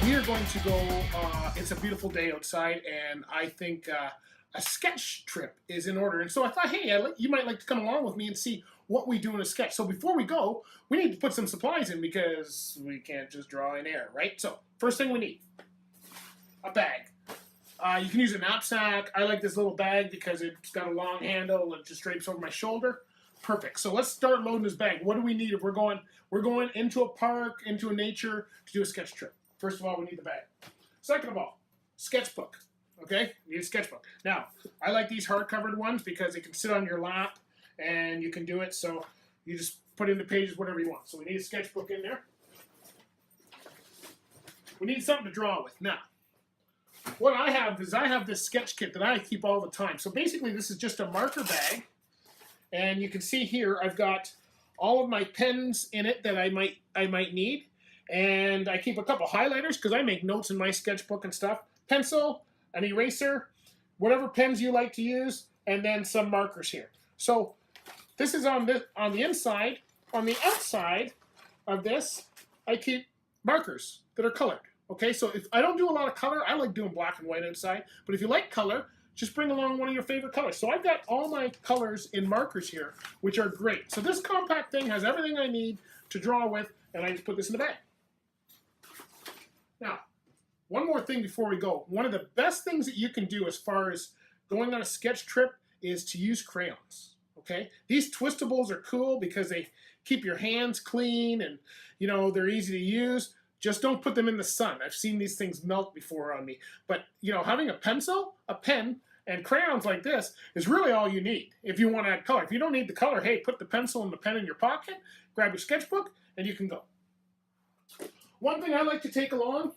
we are going to go, it's a beautiful day outside, and I think a sketch trip is in order. And so I thought, hey, you might like to come along with me and see what we do in a sketch. So before we go, we need to put some supplies in because we can't just draw in air, right? So first thing we need, a bag. You can use a knapsack. I like this little bag because it's got a long handle and it just drapes over my shoulder. Perfect. So let's start loading this bag. What do we need if we're going into a park, into a nature to do a sketch trip? First of all, we need the bag. Second of all, sketchbook. Okay, you need a sketchbook. Now, I like these hard-covered ones because they can sit on your lap and you can do it. So you just put in the pages whatever you want. So we need a sketchbook in there. We need something to draw with. Now, what I have is I have this sketch kit that I keep all the time. So basically, this is just a marker bag. And you can see here, I've got all of my pens in it that I might need. And I keep a couple highlighters because I make notes in my sketchbook and stuff. Pencil, an eraser, whatever pens you like to use, and then some markers here. So this is on the inside. On the outside of this, I keep markers that are colored. Okay, so if I don't do a lot of color, I like doing black and white inside. But if you like color, just bring along one of your favorite colors. So I've got all my colors in markers here, which are great. So this compact thing has everything I need to draw with, and I just put this in the bag. Now, one more thing before we go. One of the best things that you can do as far as going on a sketch trip is to use crayons. Okay, these twistables are cool because they keep your hands clean and they're easy to use. Just don't put them in the sun. I've seen these things melt before on me. But having a pencil, a pen, and crayons like this is really all you need if you want to add color. If you don't need the color, hey, put the pencil and the pen in your pocket, grab your sketchbook, and you can go. One thing I like to take along,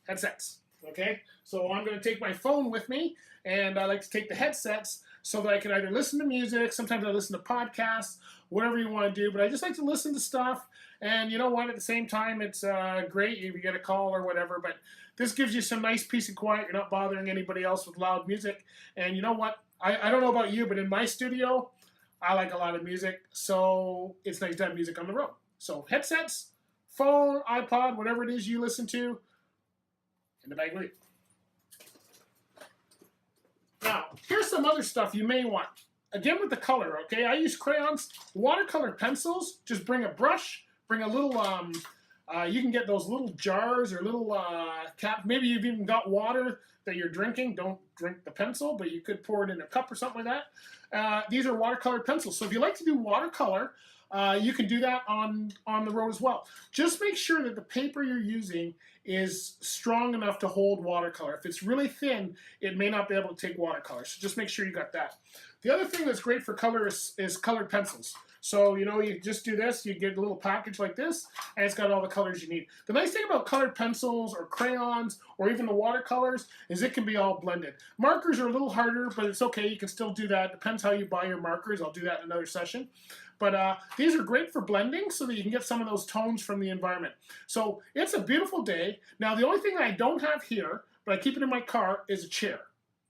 headsets. Okay, so I'm going to take my phone with me, and I like to take the headsets so that I can either listen to music, sometimes I listen to podcasts, whatever you want to do, but I just like to listen to stuff, and you know what, at the same time, it's great if you get a call or whatever, but this gives you some nice peace and quiet. You're not bothering anybody else with loud music, and you know what, I don't know about you, but in my studio, I like a lot of music, so it's nice to have music on the road. So headsets, phone, iPod, whatever it is you listen to, in the bag with you. Now, here's some other stuff you may want. Again with the color, okay? I use crayons. Watercolor pencils, just bring a brush, bring a little, you can get those little jars or little cap. Maybe you've even got water that you're drinking. Don't drink the pencil, but you could pour it in a cup or something like that. These are watercolor pencils. So if you like to do watercolor, you can do that on the road as well. Just make sure that the paper you're using is strong enough to hold watercolor. If it's really thin, it may not be able to take watercolor. So just make sure you got that. The other thing that's great for color is colored pencils. So, you just do this, you get a little package like this, and it's got all the colors you need. The nice thing about colored pencils or crayons or even the watercolors is it can be all blended. Markers are a little harder, but it's okay. You can still do that. Depends how you buy your markers. I'll do that in another session. But these are great for blending so that you can get some of those tones from the environment. So it's a beautiful day. Now, the only thing I don't have here, but I keep it in my car, is a chair.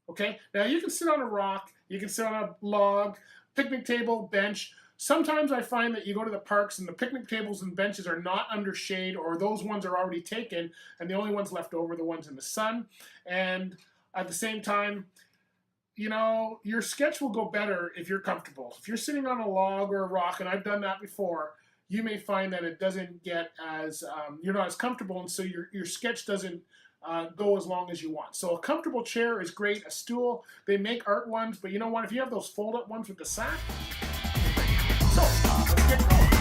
Okay? Now, you can sit on a rock. You can sit on a log, picnic table, bench. Sometimes I find that you go to the parks and the picnic tables and benches are not under shade, or those ones are already taken, and the only ones left over are the ones in the sun. And at the same time, your sketch will go better if you're comfortable. If you're sitting on a log or a rock, and I've done that before, you may find that it doesn't get as, you're not as comfortable, and so your sketch doesn't go as long as you want. So a comfortable chair is great, a stool. They make art ones, but you know what? If you have those fold-up ones with the sack, so let's get going.